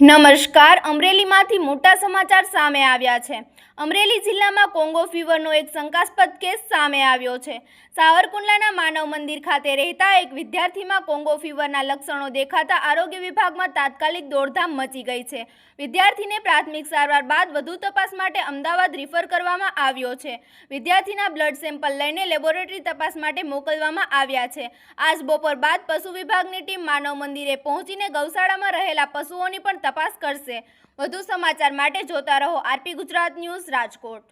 નમસ્કાર, અમરેલીમાંથી મોટા સમાચાર સામે આવ્યા છે। અમરેલી જિલ્લામાં કોંગો ફીવરનો એક શંકાસ્પદ કેસ સામે આવ્યો છે। સાવરકુંડલાના માનવ મંદિર ખાતે રહેતા એક વિદ્યાર્થીમાં કોંગો ફીવરના લક્ષણો દેખાતા આરોગ્ય વિભાગમાં તાત્કાલિક દોડધામ મચી ગઈ છે। વિદ્યાર્થીને પ્રાથમિક સારવાર બાદ વધુ તપાસ માટે અમદાવાદ રિફર કરવામાં આવ્યો છે। વિદ્યાર્થીના બ્લડ સેમ્પલ લઈને લેબોરેટરી તપાસ માટે મોકલવામાં આવ્યા છે। આજ બપોર બાદ પશુ વિભાગની ટીમ માનવ મંદિરે પહોંચીને ગૌશાળામાં રહેલા પશુઓની પણ તપાસ કરશે। વધુ સમાચાર માટે જોતા રહો RP Gujarat news Rajkot.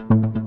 Audio